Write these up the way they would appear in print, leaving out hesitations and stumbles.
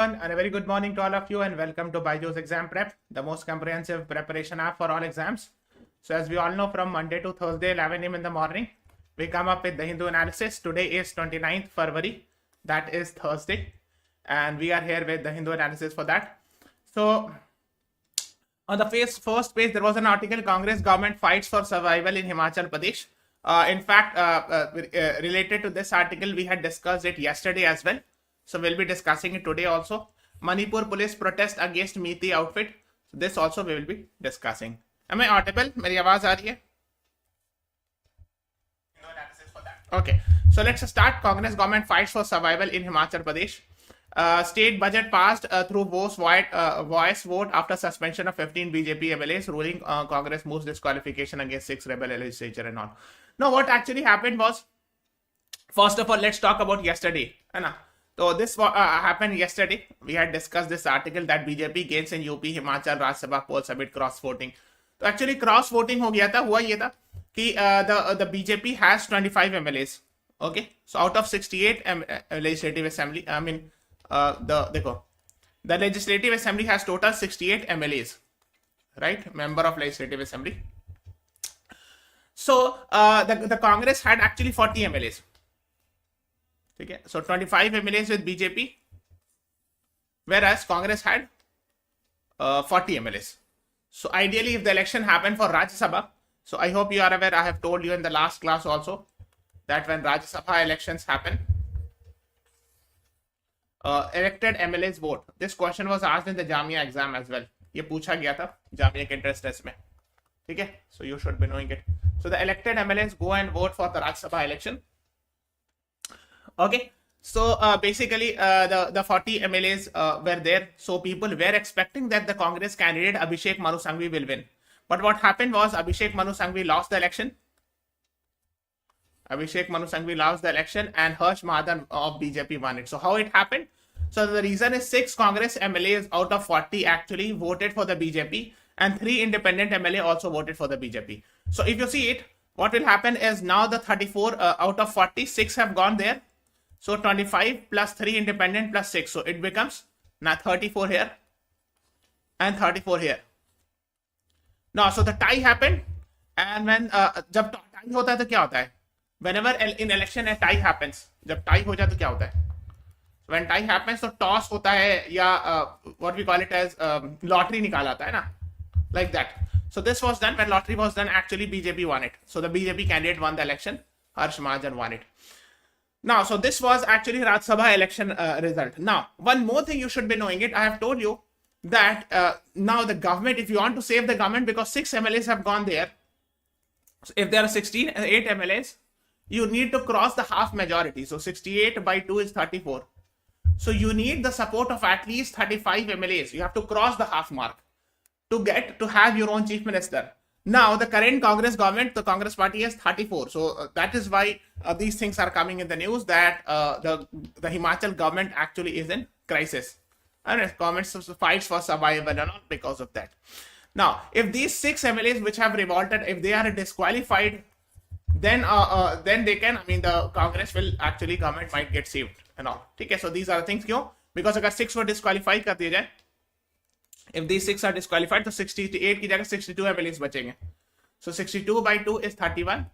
And a very good morning to all of you and welcome to BYJU'S Exam Prep, the most comprehensive preparation app for all exams. So as we all know, from Monday to Thursday, 11 a.m. in the morning, we come up with the Hindu analysis. Today is 29th February, that is Thursday, and we are here with the Hindu analysis for that. So on the first page, there was an article, Congress government fights for survival in Himachal Pradesh. In fact, related to this article, we had discussed it yesterday as well. So we'll be discussing it today also. Manipur police protest against Meeti outfit. So this also we will be discussing. Am I audible? मेरी आवाज आ रही है? Okay. So let's start. Congress government fights for survival in Himachal Pradesh. State budget passed through voice vote after suspension of 15 BJP MLAs, ruling Congress moves disqualification against 6 rebel legislature and all. Now what actually happened was, first of all, let's talk about yesterday. So this happened yesterday. We had discussed this article that BJP gains in UP, Himachal, Rajya Sabha polls amid cross voting. So actually cross voting हो गया था, हुआ ये था कि the BJP has 25 MLAs. Okay, so out of 68 legislative assembly, I mean the legislative assembly has total 68 MLAs, right? Member of legislative assembly. So the Congress had actually 40 MLAs. Okay, so 25 MLAs with BJP, whereas Congress had 40 MLAs. So ideally, if the election happened for Rajya Sabha, so I hope you are aware, I have told you in the last class also that when Rajya Sabha elections happen, elected MLAs vote. This question was asked in the Jamia exam as well. ये पूछा गया था Jamia के interest test में. ठीक है? So you should be knowing it. So the elected MLAs go and vote for the Rajya Sabha election. Okay, so basically the 40 MLAs were there. So people were expecting that the Congress candidate Abhishek Manu Singhvi will win. But what happened was Abhishek Manu Singhvi lost the election. Abhishek Manu Singhvi lost the election and Harsh Mahadan of BJP won it. So how it happened? So the reason is 6 Congress MLAs out of 40 actually voted for the BJP and 3 independent MLA also voted for the BJP. So if you see it, what will happen is now the 34 out of 46 have gone there. So 25 plus 3 independent plus 6. So it becomes now 34 here and 34 here. Now, so the tie happened, and when जब tie होता है तो क्या होता है? Whenever in election a tie happens, जब tie हो जाए तो क्या होता है? When tie happens, तो toss होता है या what we call it as lottery निकाला आता है ना? Like that. So this was done. When lottery was done, actually BJP won it. So the BJP candidate won the election. Harsh Mahajan won it. Now, so this was actually Rajya Sabha election result. Now, one more thing you should be knowing it. I have told you that now the government, if you want to save the government, because 6 MLAs have gone there, so if there are 8 MLAs, you need to cross the half majority. So 68 by 2 is 34. So you need the support of at least 35 MLAs. You have to cross the half mark to have your own chief minister. Now, the current Congress government, the Congress party has 34. So that is why these things are coming in the news that the Himachal government actually is in crisis. And government fights for survival and all because of that. Now, if these 6 MLAs which have revolted, if they are disqualified, then they can, I mean, the Congress will actually, government might get saved and all. Okay, so these are the things. क्यों? Because अगर 6 were disqualified कर दिया जाए, if these 6 are disqualified, तो 68 की जगह 62 MLAs बचेंगे. So 62 by 2 is 31.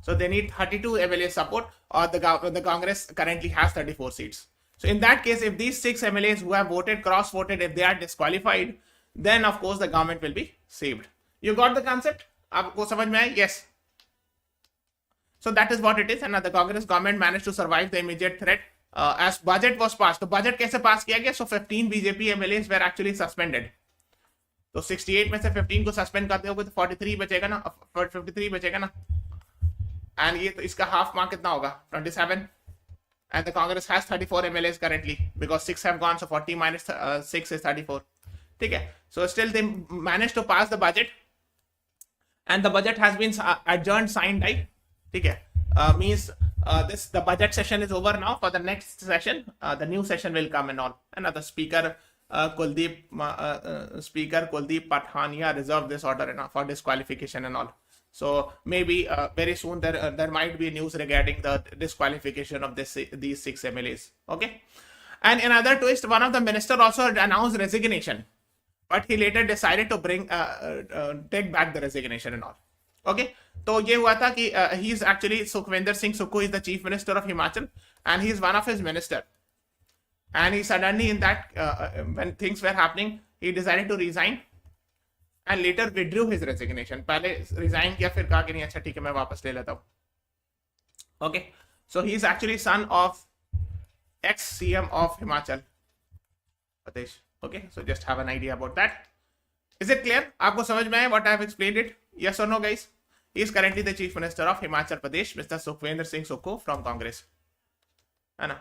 So they need 32 MLA support, or the Congress currently has 34 seats. So in that case, if these 6 MLAs who have voted, cross-voted, if they are disqualified, then of course the government will be saved. You got the concept? आपको समझ में आया? Yes. So that is what it is. And the Congress government managed to survive the immediate threat as budget was passed. तो budget कैसे pass किया गया? So 15 BJP MLAs were actually suspended. तो 68 में से 15 को सस्पेंड करते हो तो 43 बचेगा ना, 53 बचेगा ना, एंड ये तो इसका हाफ मार्क कितना होगा? 27. And the Congress has 34 MLAs currently because 6 have gone, so 40 minus 6 is 34. ठीक है? So still they managed to pass the budget, and the budget has been adjourned, signed, right? ठीक है? Means the budget session is over now. For the next session, the new session will come and all. And the speaker Kuldeep Pathania reserved this order for disqualification and all. So maybe very soon there might be news regarding the disqualification of these 6 MLAs. Okay. And another twist, one of the minister also announced resignation, but he later decided to take back the resignation and all. Okay, तो ये हुआ था कि he is actually Sukhwinder Singh Sukhu is the chief minister of Himachal, and he is one of his minister. And he suddenly in that when things were happening, he decided to resign and later withdrew his resignation. पहले resign किया, फिर कहा कि नहीं अच्छा ठीक है मैं वापस ले लेता हूँ. Okay, so he is actually son of ex-CM of Himachal Pradesh. Okay, so just have an idea about that. Is it clear? आपको समझ में आया what I have explained it? Yes or no, guys? He is currently the chief minister of Himachal Pradesh, Mr. Sukhwinder Singh Sukhu from Congress. है ना?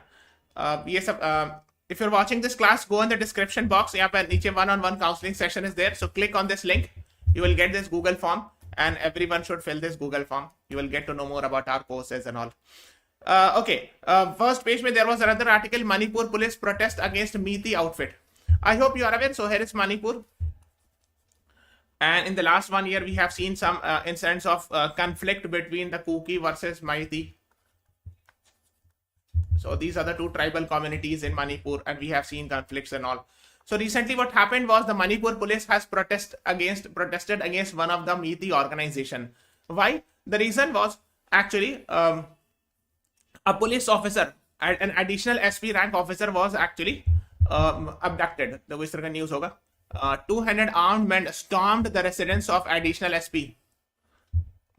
ये सब if you're watching this class, go in the description box. यहाँ पे नीचे one-on-one counseling session is there. So click on this link. You will get this Google form, and everyone should fill this Google form. You will get to know more about our courses and all. Okay. First page में there was another article, Manipur police protest against Meeti outfit. I hope you are aware. So here is Manipur. And in the last 1 year, we have seen some incidents of conflict between the Kuki versus Meiti. So these are the two tribal communities in Manipur, and we have seen conflicts and all. So recently what happened was the Manipur police has protested against one of the Meiti organization. Why? The reason was actually a police officer, an additional SP rank officer was actually abducted. The इस तरह का news होगा. 200 armed men stormed the residence of additional SP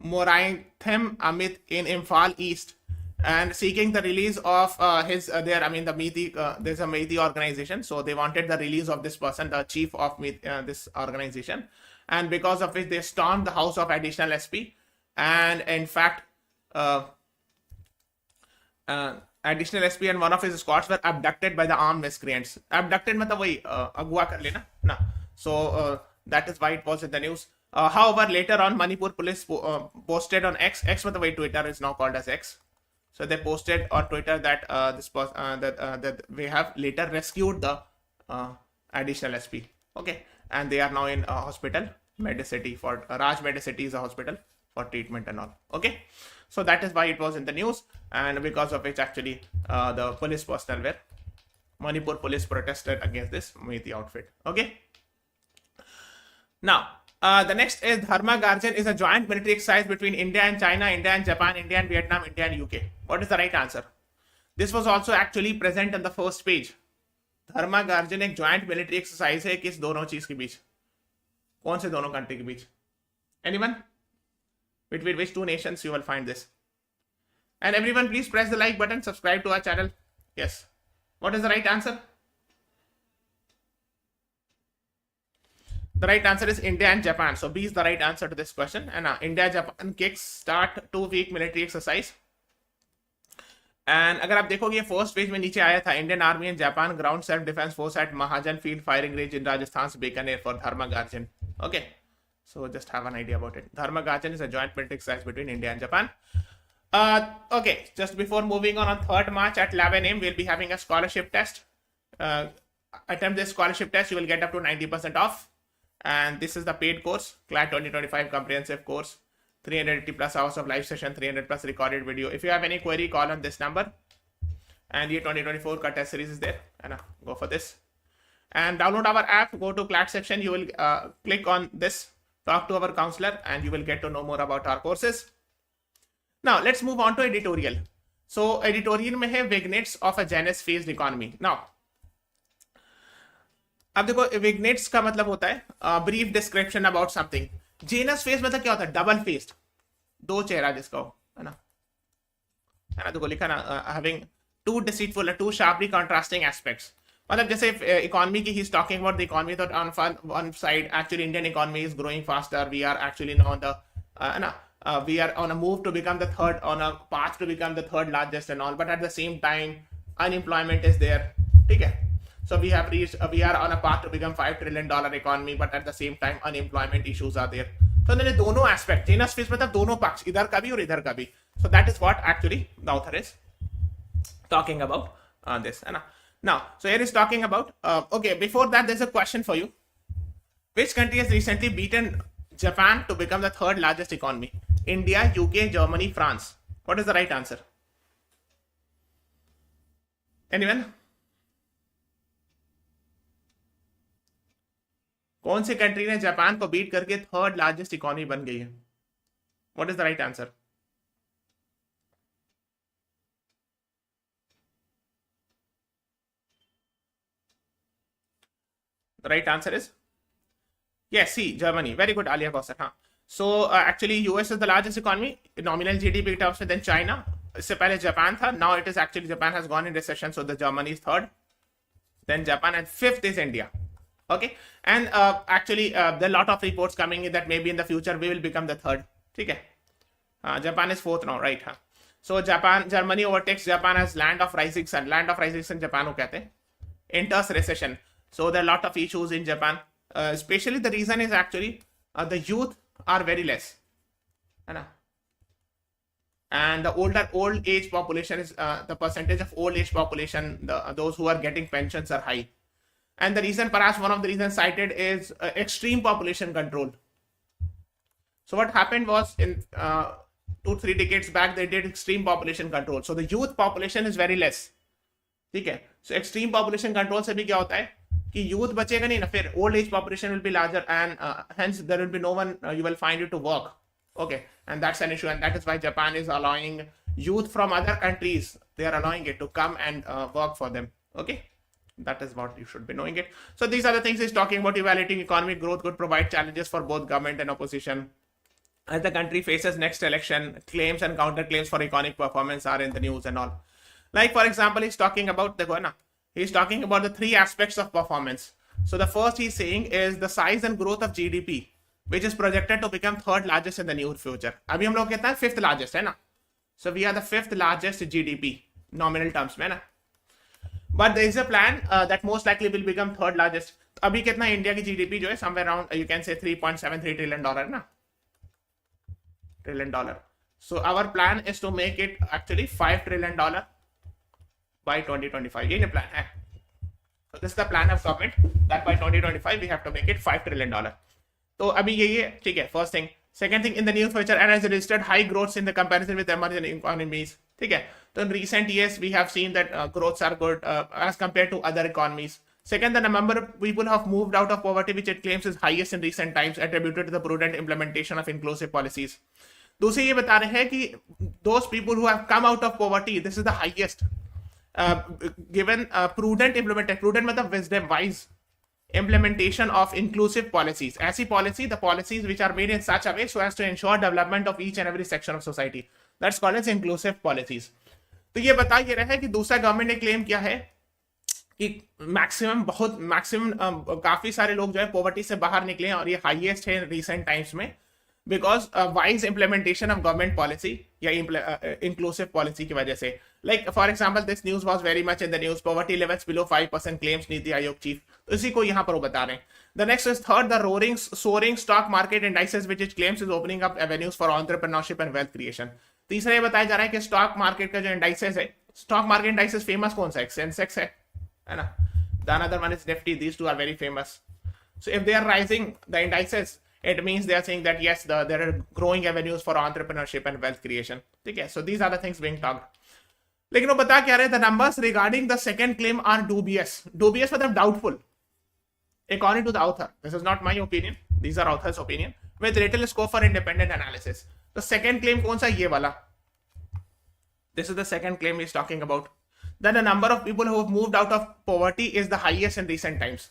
Moraithim Amit in Imphal East, and seeking the release of the Meiti, there's a Meiti organization, so they wanted the release of this person, the chief of this organization, and because of which they stormed the house of additional SP, and in fact additional SP and one of his squads were abducted by the armed miscreants. Abducted मतलब वही अगवा कर लेना ना. So that is why it was in the news. However, later on, Manipur police posted on X मतलब वही Twitter is now called as X. So they posted on Twitter that that we have later rescued the additional SP. Okay, and they are now in hospital, Medicity for Raj Medicity is a hospital for treatment and all. Okay, so that is why it was in the news, and because of which actually the police personnel were Manipur police protested against this Meiti outfit. Okay, now. The next is Dharma Guardian is a joint military exercise between India and China, India and Japan, India and Vietnam, India and UK. What is the right answer? This was also actually present on the first page. Dharma Guardian एक joint military exercise है किस दोनों चीज के बीच? कौन से दोनों country के बीच? Anyone? Between which two nations you will find this? And everyone please press the like button, subscribe to our channel. Yes. What is the right answer? The right answer is India and Japan. So B is the right answer to this question. And India Japan kick start 2-week military exercise. And अगर आप देखोगे first page में नीचे आया था Indian Army and Japan ground self defense force at Mahajan field firing range in Rajasthan's Bikaner for Dharma Guardian. Okay, so just have an idea about it. Dharma Guardian is a joint military exercise between India and Japan. Okay, just before moving on 3rd March at 11 AM, we'll be having a scholarship test. Attempt this scholarship test, you will get up to 90% off. And this is the paid course, CLAT 2025 comprehensive course, 380 plus hours of live session, 300 plus recorded video. If you have any query, call on this number. And the 2024 ka test series is there. And go for this. And download our app, go to CLAT section. You will click on this, talk to our counselor, and you will get to know more about our courses. Now, let's move on to editorial. So, editorial में है vignettes of a Janus phased economy. Now, अब देखो vignettes का मतलब होता है brief description about something. Janus face मतलब क्या होता है? डबल फेस्ड, दो चेहरा जिसका हो, है ना. देखो लिखा ना, having two deceitful, two sharply contrasting aspects. मतलब जैसे इकोनॉमी की he is talking about the economy, तो on one side actually Indian economy is growing faster, we are actually on the we are on a move to become the third, on a path to become the third largest and all, but at the same time unemployment is there. ठीक है. So we are on a path to become $5 trillion economy, but at the same time unemployment issues are there. So then दोनों aspect, Janus phase मतलब दोनों पक्ष, इधर का भी और इधर का भी. So that is what actually the author is talking about this. Now, so here is talking about, okay, before that there's a question for you. Which country has recently beaten Japan to become the third largest economy? India, UK, Germany, France. What is the right answer? Anyone? कौन सी country ने Japan को beat करके third largest economy बन गई है? What is the right answer? The right answer is yes, see, Germany. Very good, Alia Kausar. हाँ. So actually, US is the largest economy, nominal GDP terms में, then China. इससे पहले Japan था. Now it is actually Japan has gone in recession, so the Germany is third. Then Japan, and fifth is India. Okay, and actually there are a lot of reports coming in that maybe in the future we will become the third. ठीक है. Japan is fourth now, right? हाँ. So Germany overtakes Japan as land of rising sun. Land of rising sun Japan को कहते हैं. Enters recession. So there are a lot of issues in Japan. Especially the reason is actually the youth are very less. And the old age population is the percentage of old age population, those who are getting pensions are high. And the reason, perhaps one of the reasons cited is extreme population control. So what happened was in 2-3 decades back, they did extreme population control. So the youth population is very less. ठीक है. So extreme population control से भी क्या होता है कि youth बचेगा नहीं ना, फिर old age population will be larger and hence there will be no one you will find it to work. Okay, and that's an issue, and that is why Japan is allowing youth from other countries, they are allowing it to come and work for them. Okay, that is what you should be knowing it. So these are the things he's talking about. Evaluating economic growth could provide challenges for both government and opposition as the country faces next election. Claims and counterclaims for economic performance are in the news and all. Like for example, he's talking about he's talking about the three aspects of performance. So the first he's saying is the size and growth of GDP, which is projected to become third largest in the near future. अभी हम लोग कहते हैं fifth largest है ना. So we are the fifth largest GDP nominal terms में ना. But there is a plan that most likely will become third largest. अभी कितना इंडिया की GDP जो है somewhere around you can say $3.73 trillion ना. $1 trillion. So our plan is to make it actually $5 trillion by 2025. ये plan है. So this is the plan of government that by 2025 we have to make it $5 trillion. तो अभी यही है, ठीक है, first thing. Second thing, in the new future and has registered high growths in the comparison with emerging economies. ठीक है, तो in recent years we have seen that growths are good as compare to other economies. Second, the number of people who have moved out of poverty, which it claims is highest in recent times, attributed to the prudent implementation of inclusive policies. दूसरे ये बता रहे हैं कि those people who have come out of poverty, this is the highest given prudent implementation. Prudent मतलब wisdom, wise implementation of inclusive policies. ऐसी policy, the policies which are made in such a way so as to ensure development of each and every section of society. That's called as inclusive policies. तो ये बता ये रहा है कि दूसरा government ने क्लेम किया है कि मैक्सिमम काफी सारे लोग जो है पॉवर्टी से बाहर निकले और ये हाईएस्ट है रिसेंट टाइम्स में because wise implementation of government policy या इंक्लूसिव पॉलिसी की वजह से. Like for example this news was very much in the news. Poverty levels below 5% claims NITI Aayog chief. तो इसी को यहाँ पर वो बता रहे हैं. The next is third, the soaring stock market indices which it claims is opening up avenues for entrepreneurship and wealth creation. तीसरा ये बताया जा रहा है कि स्टॉक मार्केट का जो इंडाइसेस है, स्टॉक मार्केट इंडाइसेस फेमस कौन सा है? सेंसेक्स है ना. The another one is Nifty. These two are very famous. So if they are rising the indices, it means they are saying that yes, there are growing avenues for entrepreneurship and wealth creation. Okay, so these are the things being talked. लेकिन वो बता क्या रहे? The numbers regarding the second claim are dubious. Dubious मतलब doubtful. According to the author, this is not my opinion. These are author's opinion. With little scope for independent analysis. The second claim कौन सा? ये वाला. This is the second claim he's talking about. That the number of people who have moved out of poverty is the highest in recent times.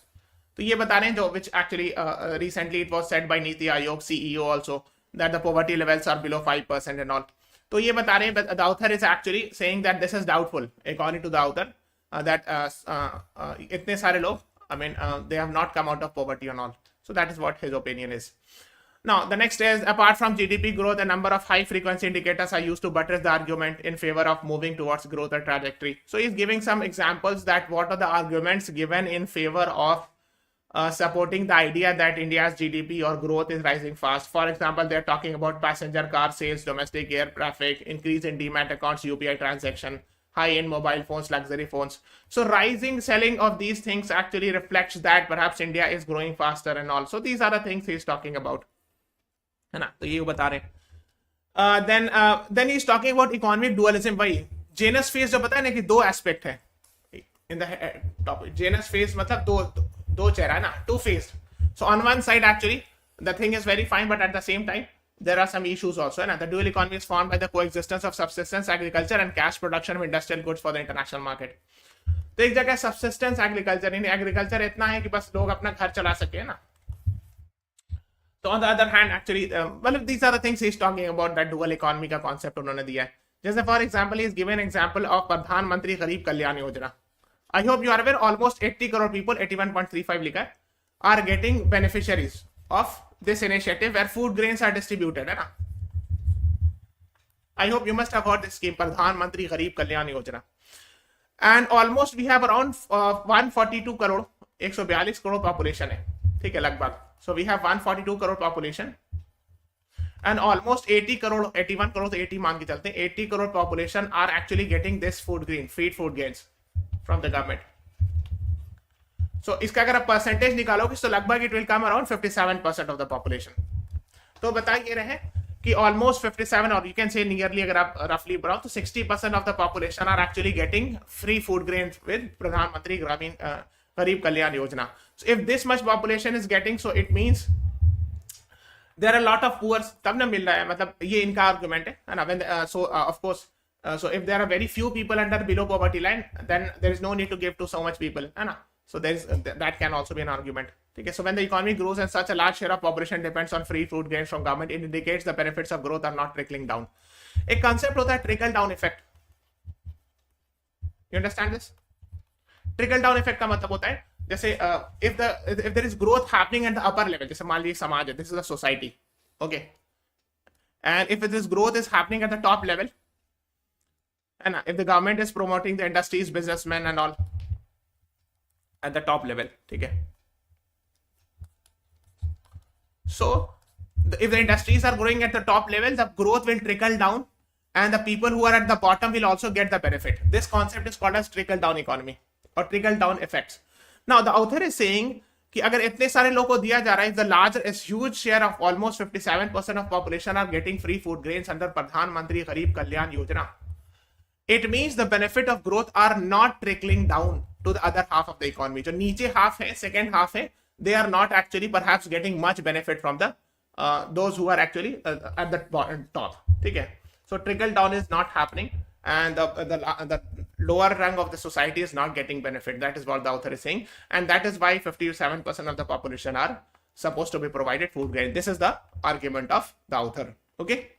तो ये बता रहे हैं जो which actually recently it was said by NITI Aayog CEO also that the poverty levels are below 5% and all. तो ये बता रहे हैं the author is actually saying that this is doubtful according to the author that इतने सारे लोग they have not come out of poverty and all. So that is what his opinion is. Now the next is, apart from GDP growth, a number of high frequency indicators are used to buttress the argument in favor of moving towards growth or trajectory. So he's giving some examples that what are the arguments given in favor of supporting the idea that India's GDP or growth is rising fast. For example, they're talking about passenger car sales, domestic air traffic, increase in demat accounts, UPI transaction, high-end mobile phones, luxury phones. So rising selling of these things actually reflects that perhaps India is growing faster and all. So these are the things he's talking about. है ना, तो ये बता रहे हैं. Then he's talking about economic dualism. भाई Janus face जो पता है ना कि दो एस्पेक्ट है in the topic. Janus face मतलब दो चेहरा है ना, two face. So on one side, actually, the thing is very fine, but at the same time, there are some issues also. And the dual economy is formed by the coexistence of subsistence agriculture and cash production of industrial goods for the international market. तो एक जगह subsistence agriculture, यानी agriculture इतना है कि बस लोग अपना घर चला सके ना. So on the other hand, actually, well, these are the things he's talking about, that dual economy का concept उन्होंने दिया है. जैसे for example, he's given example of प्रधानमंत्री गरीब Kalyan Yojana. I hope you are aware, almost 80 crore people, 81.35 लिखा है, are getting beneficiaries of this initiative where food grains are distributed, है ना. I hope you must have heard this scheme, प्रधानमंत्री गरीब Kalyan Yojana. And almost we have around 142 crore, 142 crore population है, ठीक है लगभग. So we have 142 crore population and almost 80 crore, 81 crore, 80 मान के चलते हैं, 80 crore population are actually getting this food grain, feed food grains from the government. So इसका अगर आप percentage निकालोगे तो लगभग it will come around 57% of the population. तो बता ये रहे कि almost 57 or you can say nearly, अगर आप roughly बढ़ाओ तो 60% of the population are actually getting free food grains with प्रधानमंत्री ग्रामीण गरीब Kalyan Yojana. So if this much population is getting, so it means there are a lot of poor, तब ना मिल रहा है, मतलब ये इनका argument है ना. When so of course, so if there are very few people under below poverty line, then there is no need to give to so much people, है ना. So there is that can also be an argument. Okay, so when the economy grows and such a large share of population depends on free food grains from government, it indicates the benefits of growth are not trickling down. एक concept होता है trickle down effect. You understand this? Trickle down effect का मतलब होता है जैसे if there is growth happening at the upper level, जैसे मान लीजिए समाज है, this is a society, okay, and if this growth is happening at the top level, and if the government is promoting the industries, businessmen and all at the top level, ठीक है. So if the industries are growing at the top level, the growth will trickle down and the people who are at the bottom will also get the benefit. This concept is called as trickle down economy or trickle down effects. Now the author is saying कि अगर इतने सारे लोगों को दिया जा रहा है, the larger is huge share of almost 57% of population are getting free food grains under प्रधानमंत्री गरीब Kalyan Yojana. It means the benefit of growth are not trickling down to the other half of the economy. जो नीचे half है, second half है, they are not actually perhaps getting much benefit from the those who are actually at the top. ठीक है. So trickle down is not happening, and the lower rung of the society is not getting benefit. That is what the author is saying, and that is why 57% of the population are supposed to be provided food grain. This is the argument of the author. Okay.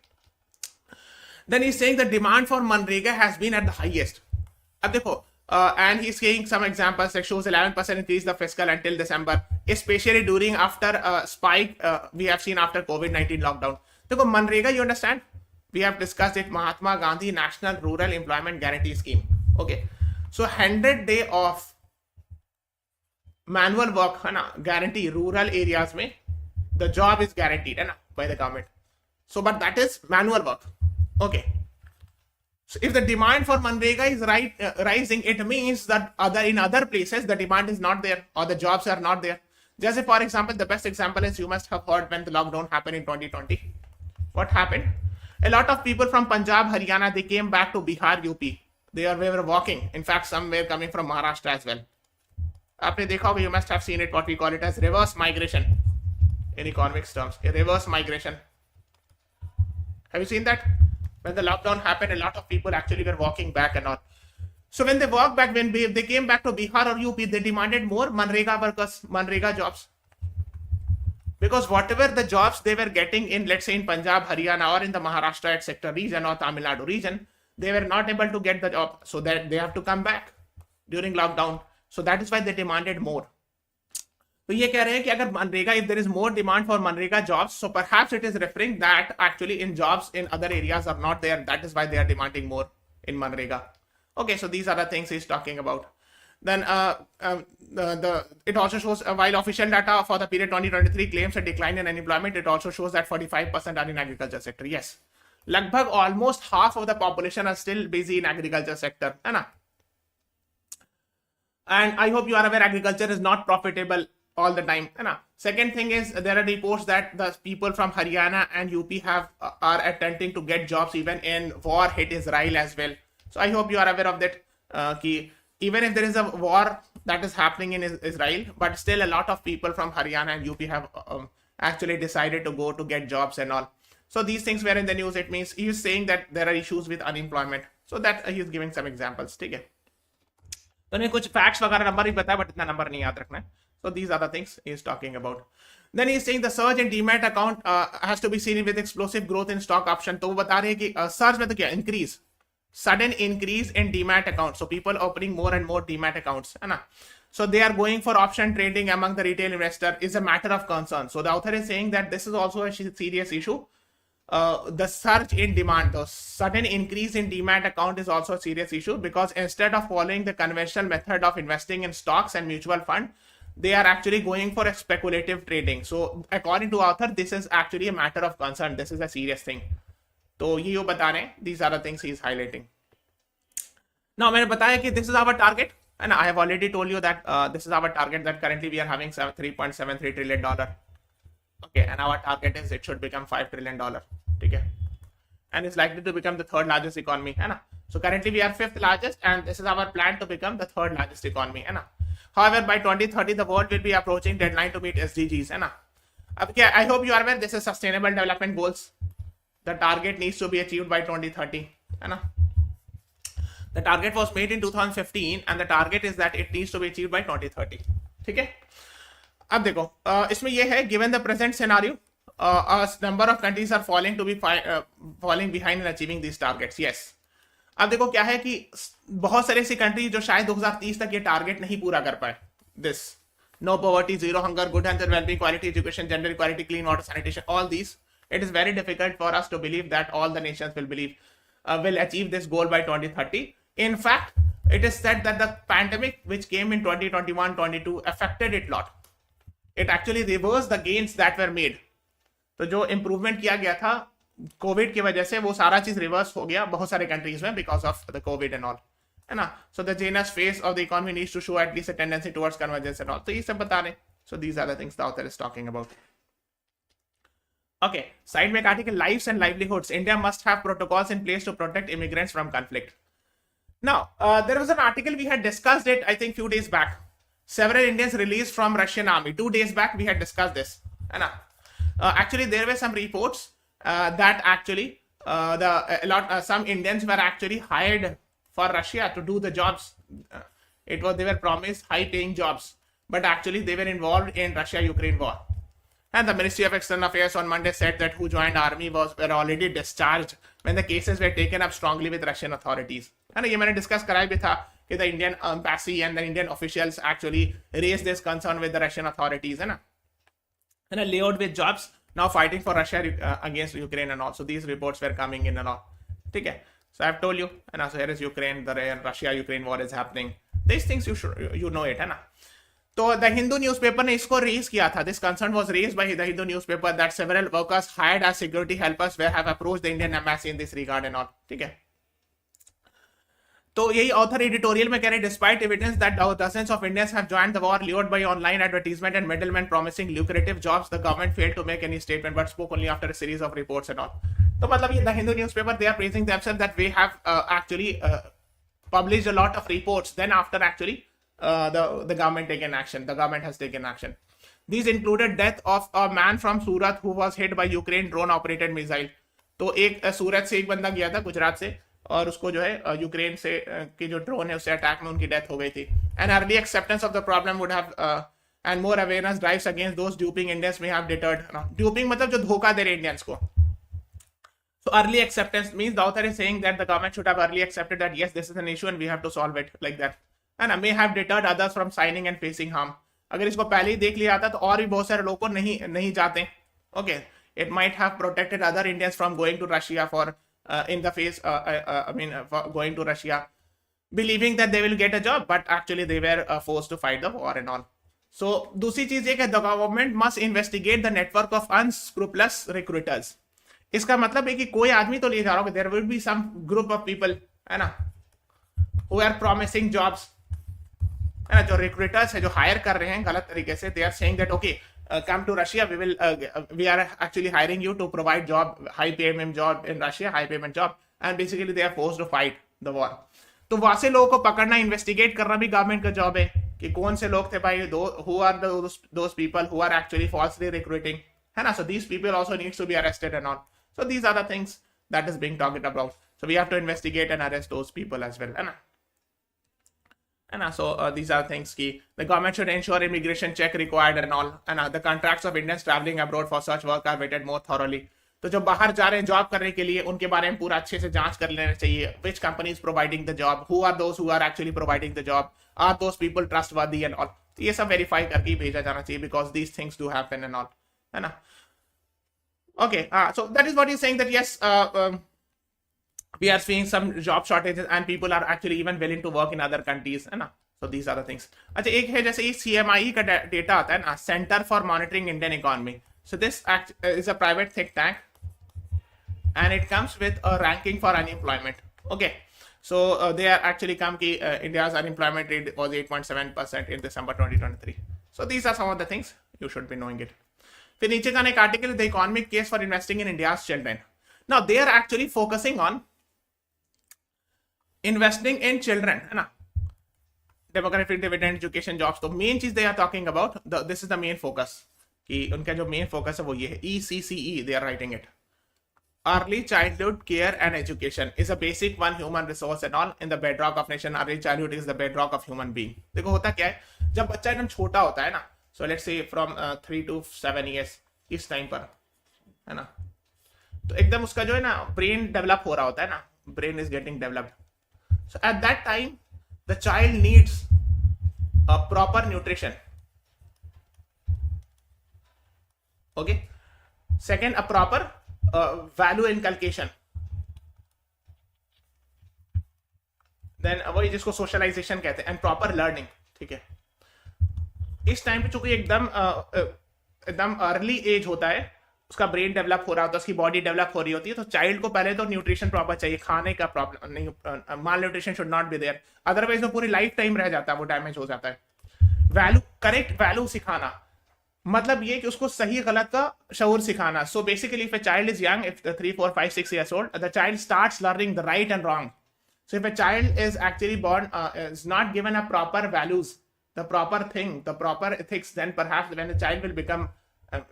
Then he's saying the demand for Manrega has been at the highest. अब देखो, and he's saying some examples that shows 11% increase the fiscal until December, especially during after spike we have seen after COVID-19 lockdown. देखो Manrega, you understand? We have discussed it, Mahatma Gandhi National Rural Employment Guarantee Scheme. Okay, so 100 day of manual work है ना, guarantee rural areas में, the job is guaranteed है ना by the government. So but that is manual work. Okay, so if the demand for Manrega is rising, it means that in other places the demand is not there or the jobs are not there. Just for example, the best example is you must have heard when the lockdown happened in 2020. What happened? A lot of people from Punjab, Haryana, they came back to Bihar, UP. We were walking. In fact, some were coming from Maharashtra as well. आपने देखा होगा, you must have seen it, what we call it as reverse migration in economics terms. A reverse migration. Have you seen that? When the lockdown happened, a lot of people actually were walking back and all. So when they walked back, when they came back to Bihar or UP, they demanded more Manrega workers, Manrega jobs. Because whatever the jobs they were getting in, let's say in Punjab, Haryana or in the Maharashtra etc. region or Tamil Nadu region, they were not able to get the job. So that they have to come back during lockdown. So that is why they demanded more. तो ये कह रहे हैं कि अगर MNREGA, if there is more demand for Manrega jobs, so perhaps it is referring that actually in jobs in other areas are not there. That is why they are demanding more in Manrega. Okay, so these are the things he's talking about. Then it also shows while official data for the period 2023 claims a decline in unemployment, it also shows that 45% are in agriculture sector. Yes, लगभग almost half of the population are still busy in agriculture sector, है ना? And I hope you are aware agriculture is not profitable all the time, है ना? Second thing is there are reports that the people from Haryana and UP are attempting to get jobs even in war hit Israel as well. So I hope you are aware of that. Ki even if there is a war that is happening in Israel, but still a lot of people from Haryana and UP have actually decided to go to get jobs and all. So these things were in the news. It means he is saying that there are issues with unemployment. So that he is giving some examples. ठीक है, तो नहीं कुछ facts वगैरह number ही बताया, but इतना number नहीं याद रखना है. So these are the things he is talking about. Then he is saying the surge in demat account has to be seen with explosive growth in stock option. तो वो बता रहे हैं कि surge में तो क्या increase, sudden increase in demat accounts. So people opening more and more demat accounts, है ना. So they are going for option trading among the retail investor is a matter of concern. So the author is saying that this is also a serious issue. The surge in demand, the sudden increase in demat account is also a serious issue, because instead of following the conventional method of investing in stocks and mutual fund, they are actually going for a speculative trading. So according to author, this is actually a matter of concern. This is a serious thing. तो ये बता रहे हैं, these are the things he is highlighting. Now मैंने बताया कि this is our target, and I have already told you that this is our target, that currently we are having $3.73 trillion. Okay, and our target is it should become $5 trillion. Okay, and it's likely to become the third largest economy, है ना. So currently we are fifth largest, and this is our plan to become the third largest economy, है ना. However, by 2030 the world will be approaching deadline to meet SDGs, है ना. अब क्या, I hope you are aware, this is sustainable development goals. The target needs to be achieved by 2030, है ना. The target was made in 2015, and the target is that it needs to be achieved by 2030. ठीक है. अब देखो इसमें ये है, given the present scenario, a number of countries are falling behind in achieving these targets. Yes. अब देखो क्या है कि बहुत सारे ऐसी कंट्री जो शायद 2030 तक ये टारगेट नहीं पूरा कर पाए. This no poverty, zero hunger, good health and well-being, quality education, gender equality, clean water, sanitation, all these. It is very difficult for us to believe that all the nations will achieve this goal by 2030. In fact, it is said that the pandemic which came in 2021-22 affected it a lot. It actually reversed the gains that were made. तो जो improvement किया गया था Covid की वजह से, वो सारा चीज रिवर्स हो गया बहुत सारे कंट्रीज में because of the COVID and all, है ना. So the Janus face of the economy needs to show at least a tendency towards convergence and all. तो ये सब बता रहे. So these are the things the author is talking about. Okay, side में article lives and livelihoods. India must have protocols in place to protect immigrants from conflict. Now, there was an article we had discussed it, I think, few days back. Several Indians released from Russian army. 2 days back we had discussed this. Actually, there were some reports that actually some Indians were actually hired for Russia to do the jobs. They were promised high-paying jobs, but actually they were involved in Russia-Ukraine war. And the Ministry of External Affairs on Monday said that who joined army were already discharged when the cases were taken up strongly with Russian authorities. And ये मैंने discuss कराया भी था कि the Indian embassy and the Indian officials actually raised this concern with the Russian authorities, है ना. And layout with jobs now fighting for Russia against Ukraine and all. So these reports were coming in and all. ठीक है. So I have told you, and so here is Ukraine, the Russia-Ukraine war is happening. These things you know it, है ना. तो the Hindu newspaper ने इसको raise किया था. This concern was raised by the Hindu newspaper that several workers hired as security helpers have approached the Indian embassy in this regard and all. ठीक है. तो यही ऑथर एडिटोरियल में कह रहे हैं, despite evidence that dozens of Indians have joined the war lured by online advertisement and middlemen promising lucrative jobs, the government failed to make any statement but spoke only after a series of reports and all. तो मतलब ये the Hindu newspaper, they are praising themselves that we have actually published a lot of reports. Then after actually the government taken action. The government has taken action. These included death of a man from Surat who was hit by Ukraine drone operated missile. तो एक सूरत से एक बंदा गया था गुजरात से, और उसको जो है यूक्रेन से की जो ड्रोन है उससे अटैक में उनकी डेथ हो गई थी. And early acceptance of the problem would have and more awareness drives against those duping Indians may have deterred. Duping मतलब जो धोखा दे रहे इंडियंस को. So early acceptance means the author is saying that the government should have early accepted that yes, this is an issue and we have to solve it like that. And may have deterred others from signing and facing harm. अगर इसको पहले ही देख लिया था तो और भी बहुत सारे लोग को नहीं जाते. Okay, it might have protected other Indians from going to Russia for for going to Russia, believing that they will get a job, but actually they were forced to fight the war and all. So दूसरी चीज ये कि the government must investigate the network of unscrupulous recruiters. इसका मतलब है कि कोई आदमी तो ले जा रहा होगा, there will be some group of people, है ना, who are promising jobs, है ना, जो रिक्रूटर्स है जो हायर कर रहे हैं गलत तरीके से. They are saying that okay come to Russia, we are actually hiring you to provide job, high payment job in Russia, high payment job, and basically they are forced to fight the war. तो वहां से लोगों को पकड़ना, investigate करना भी government का job है. कि कौन से लोग थे भाई, who are those people who are actually falsely recruiting, है ना. So these people also needs to be arrested and all. So these are the things that is being talked about. So we have to investigate and arrest those people as well, है ना. And so these are things key. The government should ensure immigration check required and all. And the contracts of Indians traveling abroad for such work are vetted more thoroughly. तो जो बाहर जा रहे हैं job करने के लिए उनके बारे में पूरा अच्छे से जांच कर लेना चाहिए. Which company is providing the job? Who are those who are actually providing the job? Are those people trustworthy and all? ये सब verify करके ही भेजा जाना चाहिए because these things do happen and all, है ना. Okay, so that is what he's saying, that yes, we are seeing some job shortages and people are actually even willing to work in other countries, है ना. So these are the things. अच्छा, एक है जैसे CMI का data आता है ना, Center for Monitoring Indian Economy. So this is a private think tank and it comes with a ranking for unemployment. Okay, so they are actually come ki India's unemployment rate was 8.7% in December 2023. So these are some of the things you should be knowing it. फिर नीचे का एक article, the economic case for investing in India's children. Now they are actually focusing on investing in children, है ना. Demographic dividend, education, jobs. तो main चीज they are talking about, this is the main focus. कि उनका जो main focus है वो ये है, ECCE they are writing it. Early childhood care and education is a basic one human resource and all in the bedrock of nation. Early childhood is the bedrock of human being. देखो होता क्या है, जब बच्चा एकदम छोटा होता है ना, so let's say from 3 to 7 years, इस टाइम पर, है ना, तो एकदम उसका जो है ना ब्रेन डेवलप हो रहा होता है ना, brain is getting developed. So at that time the child needs a proper nutrition. Okay, second, a proper value inculcation. Then वही जिसको सोशलाइजेशन कहते हैं, एंड प्रॉपर लर्निंग. ठीक है, इस टाइम पे चूंकि एकदम अर्ली एज होता है, उसका ब्रेन डेवलप हो रहा होता है, उसकी बॉडी डेवलप हो रही होती है, तो चाइल्ड को पहले तो न्यूट्रिशन प्रॉपर चाहिए, खाने का प्रॉब्लम नहीं, malnutrition should not be there, otherwise वो पूरी लाइफ टाइम रह जाता है, वो डैमेज हो जाता है. वैल्यू, करेक्ट वैल्यू सिखाना, मतलब ये कि उसको सही गलत का शऊर सिखाना. So basically if a child is young, if 3, 4, 5, 6 years old, the child starts learning the right and wrong. So if a child is actually born, is not given a proper values, the proper thing, the proper ethics, then perhaps when the child will become,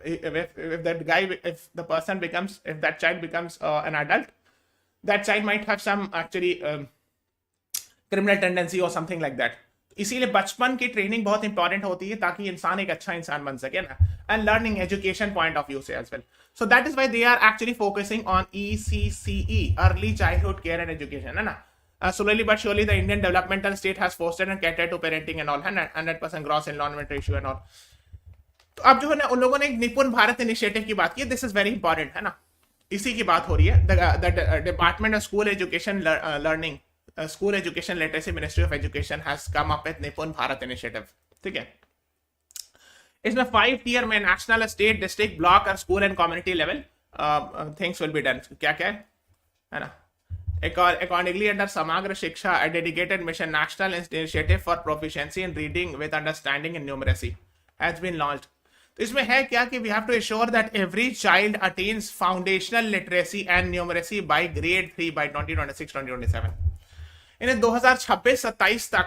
if that child becomes an adult, that child might have some actually criminal tendency or something like that. इसीलिए बचपन की training बहुत important होती है ताकि इंसान एक अच्छा इंसान बन सके ना, and learning education point of view से as well. So that is why they are actually focusing on ECCE, early childhood care and education, है ना. Slowly but surely the Indian developmental state has fostered and catered to parenting and all, 100% gross enrollment ratio and all. तो अब जो है ना, उन लोगों ने एक निपुण भारत इनिशिएटिव की बात की, दिस इज वेरी इंपॉर्टेंट, है ना. इसी की बात हो रही है. The department of school education learning, School Education Literacy, Ministry of Education has come up with निपुण भारत इनिशिएटिव. ठीक है, इसमें 5 tier में नेशनल, स्टेट, डिस्ट्रिक्ट, ब्लॉक और school and community level things will be done. क्या क्या है ना. Accordingly, under समग्र शिक्षा, a dedicated mission, national initiative for proficiency in reading with understanding and numeracy has been launched. तो इसमें है क्या कि we have to ensure that every child attains foundational literacy and numeracy by grade 3 by 2026-2027. इन्हें 2026-27 तक.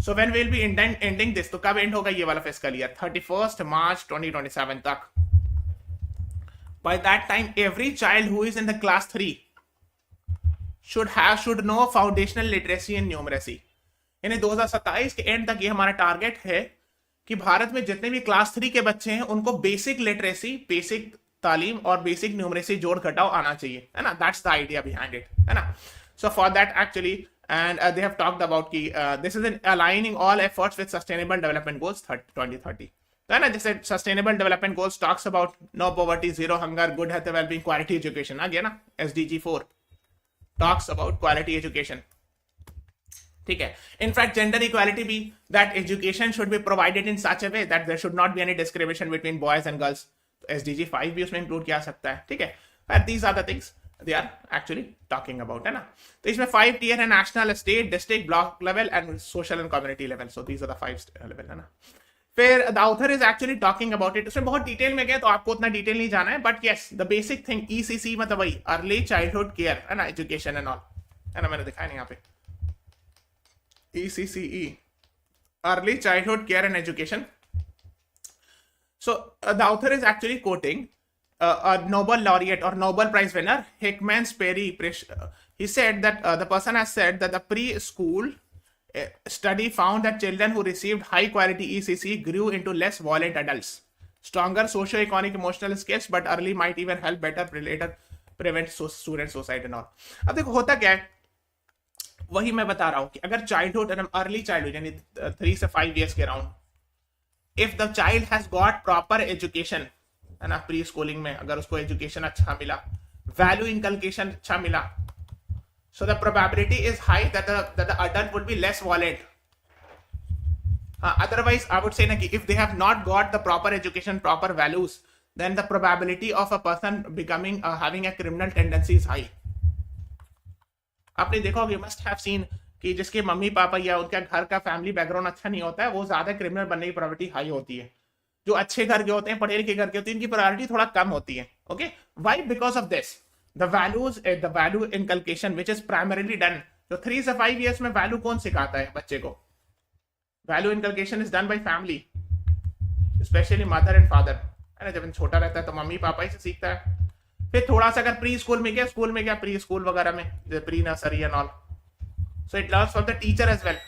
So when will be ending this, तो कब and होगा ये वाला फिस्कल ईयर? 31 मार्च 2027 तक. By that time every child who is in the class 3 should know foundational literacy and numeracy. इन्हें 2027 के एंड तक ये हमारा टारगेट है कि भारत में जितने भी क्लास 3 के बच्चे हैं उनको बेसिक लिटरेसी, बेसिक तालीम और बेसिक न्यूमरेसी जोड़ घटाव आना चाहिए, है ना. That's the idea behind it, है ना. So for that actually, and they have talked about ki this is aligning all efforts with sustainable development goals 2030. Then I said sustainable development goals talks about no poverty, zero hunger, good health, well-being, quality education. Again, SDG 4 talks about quality education. ठीक है. In fact, gender equality भी, that education should be provided in such a way that there should not be any discrimination between boys and girls. SDG 5 भी उसमें include किया सकता है. ठीक है. But these are the things they are actually talking about, है ना. तो इसमें 5 tier है, national, state, district, block level and social and community level. So these are the 5 level, है ना. फिर the author is actually talking about it. उसमें बहुत डिटेल में गए तो आपको उतना डिटेल नहीं जाना है, but yes, the basic thing, ECC मतलब वही early childhood care, है ना, education and all, है ना. मैंने दिखाया नहीं यहाँ पे ECCE, early childhood care and education. So the author is actually quoting a Nobel laureate or Nobel Prize winner, Hickman Sperry. He said that the person has said that the preschool study found that children who received high quality ECC grew into less violent adults, stronger socio-economic emotional skills, but early might even help better prevent student suicide and all. अब देखो होता क्या है, वही मैं बता रहा हूँ कि अगर चाइल्डहुड एंड अर्ली चाइल्डहुड यानी 3 से 5 years के around, if the child has got proper education, है ना, प्री स्कूलिंग में अगर उसको एजुकेशन अच्छा मिला, वैल्यू इनकलकेशन अच्छा मिला, so the probability is high that the adult would be less violent. Otherwise I would say na ki if they have not got the proper education, proper values, then the probability of a person becoming having a criminal tendency is high. आपने देखा होगा, you must have seen कि जिसके mummy papa या उनका घर का family background अच्छा नहीं होता है, वो ज्यादा क्रिमिनल बनने की प्रोबेबिलिटी हाई होती है. जो अच्छे घर के होते हैं, पढ़े लिखे घर के होते हैं, इनकी प्रोबेबिलिटी थोड़ा कम होती है. Okay, why? Because of this the value inculcation which is primarily done. तो 3 से 5 years में वैल्यू कौन सिखाता है बच्चे को? Value inculcation is done by family, specially mother and father, है ना. जब छोटा रहता है तो मम्मी पापा ही से सीखता है. फिर थोड़ा सा अगर प्री स्कूल में गया प्री स्कूल वगैरह में, pre nursery and all, so it learns from the teacher as well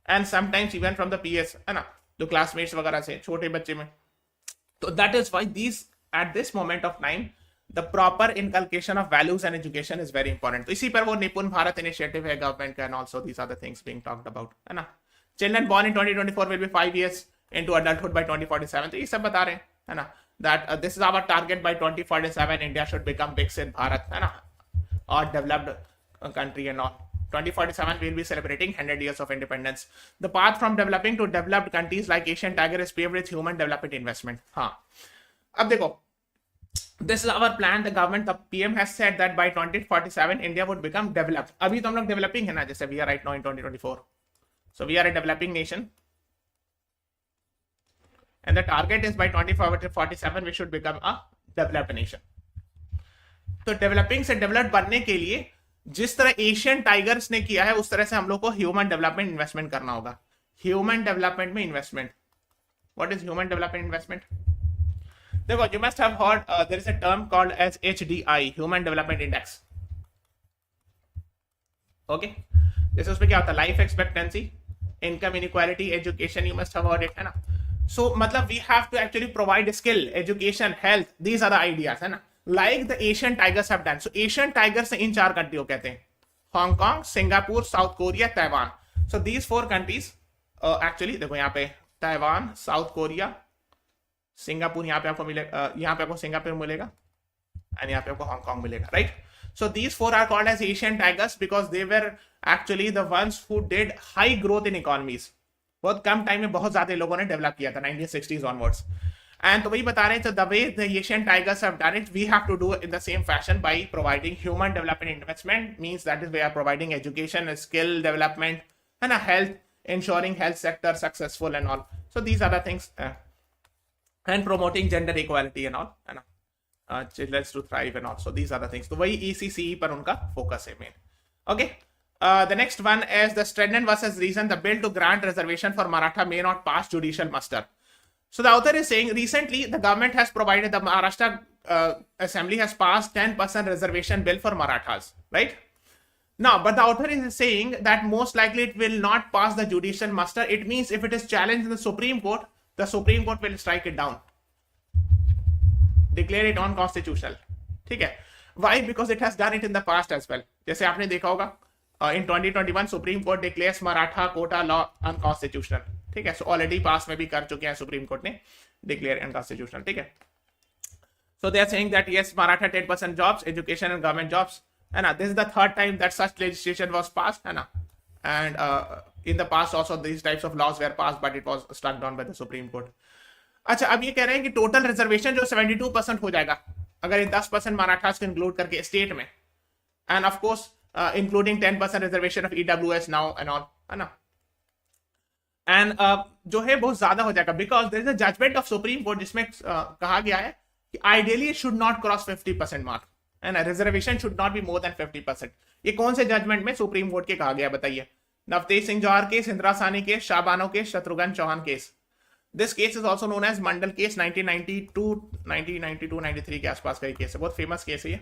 and sometimes even from the peers, है ना, जो क्लासमेट्स वगैरह से छोटे बच्चे में. तो that is why these at this moment of time the proper inculcation of values and education is very important. तो इसी पर वो निपुण भारत इनिशिएटिव है गवर्नमेंट का, and also these are the things being talked about, है ना. Children born in 2024 will be 5 years into adulthood by 2047. तो ये सब बता रहे हैं, है ना, that this is our target by 2047. India should become Viksit Bharat, है ना, or developed country and all. 2047 we will be celebrating 100 years of independence. The path from developing to developed countries like Asian Tiger is paved with human development investment. हाँ, अब देखो, this is our plan. The government, the PM has said that by 2047 India would become developed. अभी तो हम लोग developing है ना, जैसे we are right now in 2024. So we are a developing nation. And the target is by 2047 we should become a developed nation. तो developing से developed बनने के लिए जिस तरह एशियन टाइगर्स ने किया है, उस तरह से हम लोग को ह्यूमन डेवलपमेंट इन्वेस्टमेंट करना होगा. ह्यूमन डेवलपमेंट में investment. What is human development investment? देखो, you must have heard there is a term called as HDI, Human Development Index. Okay, जैसे उसमें क्या होता है, life expectancy, income inequality, education, you must have heard it, है ना. So मतलब we have to actually provide skill, education, health, these are the ideas, है ना, like the Asian tigers have done. So Asian tigers in 4 country को कहते हैं, Hong Kong, Singapore, south Korea, Taiwan. So these 4 countries actually देखो यहाँ पे Taiwan, south Korea, Singapore, यहाँ पे आपको मिलेगा, यहाँ पे आपको सिंगापुर मिलेगा, एंड यहाँ पे आपको हांगकांग मिलेगा, right. So these 4 are called as Asian tigers because they were actually the ones who did high growth in economies. बहुत कम टाइम में बहुत ज्यादा लोगों ने डेवलप किया था 1960s ऑनवर्ड्स. एंड तो वही बता रहे हैं, तो the way the Asian tigers have done it, we have to do in the same fashion by providing human development investment. Means that is we are providing education, skill development, है ना, health, ensuring health sector successful and all. So these are the things. And promoting gender equality and all, है ना, children to thrive and all. So these are the things. तो वही ECCE पर उनका focus है main. Okay. The next one is the Stratton versus Reason. The bill to grant reservation for Maratha may not pass judicial muster. So the author is saying recently the government has provided, the Maharashtra Assembly has passed 10% reservation bill for Marathas, right? Now, but the author is saying that most likely it will not pass the judicial muster. It means if it is challenged in the Supreme Court, the Supreme Court will strike it down, declare it unconstitutional. ठीक है? Why? Because it has done it in the past as well. जैसे आपने देखा होगा, in 2021 Supreme Court declares Maratha quota law unconstitutional. ठीक है? So already past में भी कर चुके हैं Supreme Court ने declare unconstitutional. ठीक है? So they are saying that yes, Maratha 10% jobs, education and government jobs, है ना. This is the 3rd time that such legislation was passed, है ना. And in the past also these types of laws were passed, but it was struck down by the Supreme Court. अच्छा, अब ये कह रहे हैं कि टोटल रिजर्वेशन जो 72% हो जाएगा अगर ये 10% मराठास को इंक्लूड करके स्टेट में, and of course including 10% reservation of EWS now and all, है ना. एंड जो है बहुत ज्यादा हो जाएगा because there is a judgement of supreme court जिसमें कहा गया है कि ideally should not cross 50% mark and reservation should not be more than 50%. ये कौन से जजमेंट में सुप्रीम कोर्ट के कहा गया बताइए? Navtesh Singh Johar case, Indira Sahni case, Shabano case, Shatrughan Chauhan case. This case is also known as Mandal case. 1992-93 के आसपास का ये केस है, बहुत फेमस केस है ये.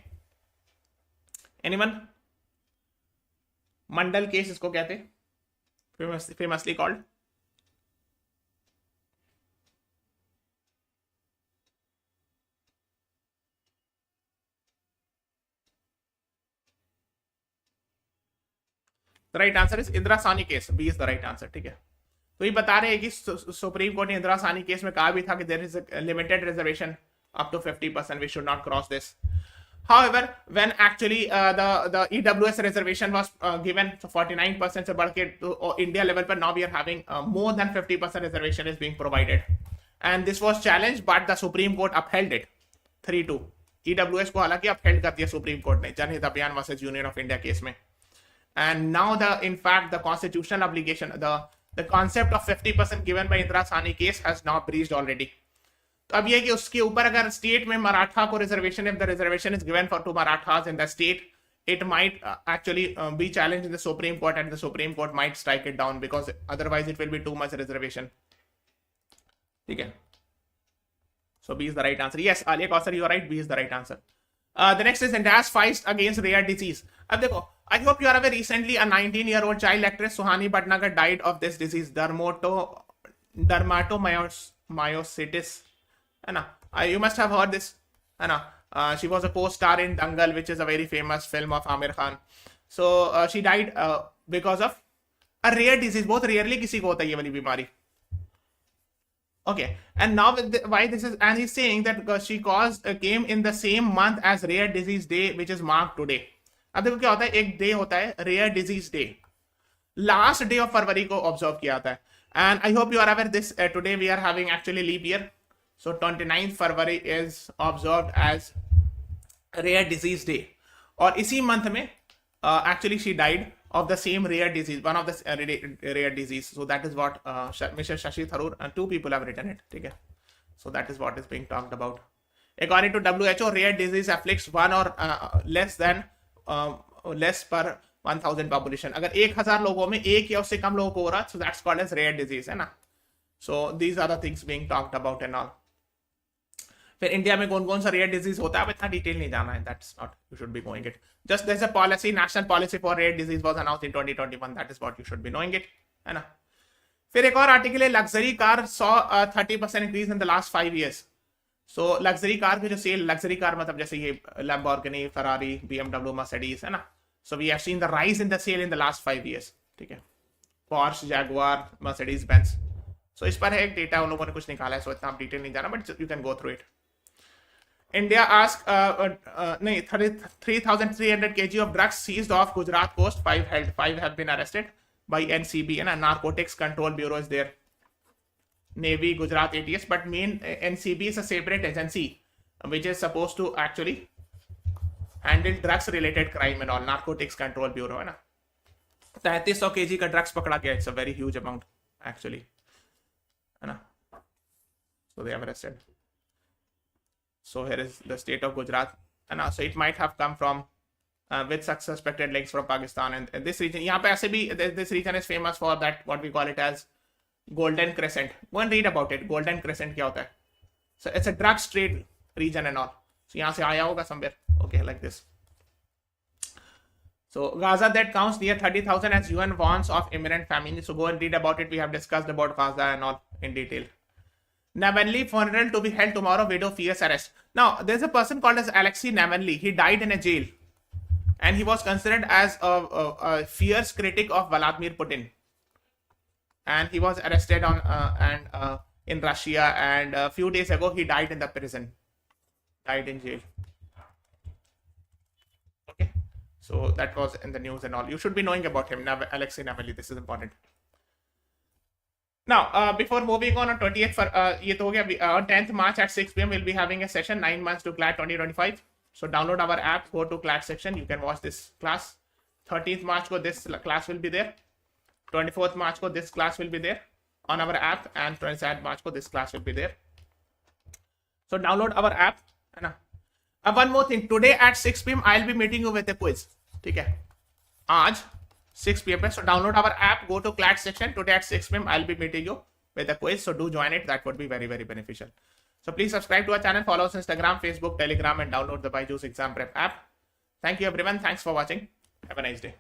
Anyone? मंडल केस इसको कहते हैं, famously called. The right answer is Indira Sahni case. B is the right answer. ठीक है. तो ये बता रहे हैं कि सुप्रीम कोर्ट ने इंदिरा साहनी केस में कहा भी था कि there is a limited reservation up to 50%. We should not cross this. However, when actually the EWS reservation was given, so 49% से बढ़ के India level पर now we are having more than 50% reservation is being provided, and this was challenged but the Supreme Court upheld it 3-2. EWS को हालांकि upheld कर दिया supreme court ने जनहित अभियान versus union of India case में. And now in fact the constitutional obligation, the concept of 50% given by Indira Sahni case has now breached already. तो अब ये कि उसके ऊपर अगर स्टेट में मराठा को reservation, if the reservation is given for to Marathas in the state, it might actually be challenged in the Supreme Court, and the Supreme Court might strike it down because otherwise it will be too much reservation. ठीक है. So B is the right answer. Yes, Alia Kausar, you are right. B is the right answer. The next is India's fight against rare disease. अब देखो, I hope you are aware recently a 19-year-old child actress Suhani Bhatnagar died of this disease, dermatomyositis. है ना? You must have heard this. है ना? She was a co-star in Dangal, which is a very famous film of Amir Khan. So she died because of a rare disease. बहुत rarely किसी को होता है ये वाली बीमारी. Okay, and now why this is, and he's saying that she came in the same month as Rare Disease Day, which is marked today. अब देखो क्या होता है, एक डे होता है Rare Disease Day, last day of February को observe किया जाता है. And I hope you are aware this today we are having actually leap year. So 29th February is observed as Rare Disease Day. और इसी month में actually she died of the same rare disease, one of the rare disease. So that is what Mr. Shashi Tharoor and two people have written it. ठीक है. So that is what is being talked about. According to WHO, rare disease afflicts one or less per 1000 population. अगर 1000 लोगों में एक या उससे कम लोगों को हो रहा, so that's called as rare disease, है ना? So these are the things being talked about and all. फिर इंडिया में कौन कौन सा रेयर डिजीज होता है, अब इतना डिटेल नहीं जाना है. That's not, you should be knowing it. Just there is a policy, national policy for rare disease was announced in 2021. That is what you should be knowing it, है ना? फिर एक और आर्टिकल है, luxury car saw 30% increase in the last 5 years. So luxury car की जो cell, luxury car मतलब जैसे ये लैम्बोर्गिनी, फरारी, BMW, मर्सिडीज, है ना? So we have seen the rise in the sale in the last 5 years. ठीक है. Porsche, Jaguar, Mercedes Benz. So इस पर है एक डेटा, उन लोगों ने कुछ निकाला है, सो इतना डिटेल नहीं जाना, but you can go through it. India asked 3,300 kg of drugs seized off Gujarat coast. 5 have been arrested by NCB, and Narcotics Control Bureau is there. Navy, Gujarat ATS, but main NCB is a separate agency which is supposed to actually handle drugs related crime and all. Narcotics Control Bureau, है ना? 3300 kg का drugs पकड़ा गया. It's a very huge amount actually, है ना? So they have arrested. So here is the state of Gujarat, and so it might have come from with suspected links from Pakistan and this region. यहाँ पे ऐसे भी this region is famous for that, what we call it as Golden Crescent. Go and read about it. Golden Crescent क्या होता है? So it's a drug trade region and all. So यहाँ से आया होगा somewhere. Okay, like this. So Gaza that counts near 30,000 as UN warns of imminent famine. So go and read about it. We have discussed about Gaza and all in detail. Navalny funeral to be held tomorrow. Widow fears arrest. Now, there's a person called as Alexei Navalny. He died in a jail, and he was considered as a fierce critic of Vladimir Putin. And he was arrested in Russia, and a few days ago he died in the prison. Died in jail. Okay, so that was in the news and all. You should be knowing about him, Alexei Navalny. This is important. Now, before moving on 20th for ये तो हो गया. On 10th March at 6 PM we'll be having a session, 9 months to CLAT 2025. So download our app, go to CLAT section. You can watch this class. 13th March को this class will be there. 24th March को this class will be there on our app, and 27th March को this class will be there. So download our app, है ना? One more thing. Today at 6 PM I'll be meeting you with a quiz. ठीक है? आज 6 p.m. So download our app, go to CLAT section. Today at 6 p.m. I'll be meeting you with a quiz. So do join it. That would be very, very beneficial. So please subscribe to our channel, follow us on Instagram, Facebook, Telegram, and download the BYJU'S exam prep app. Thank you everyone. Thanks for watching. Have a nice day.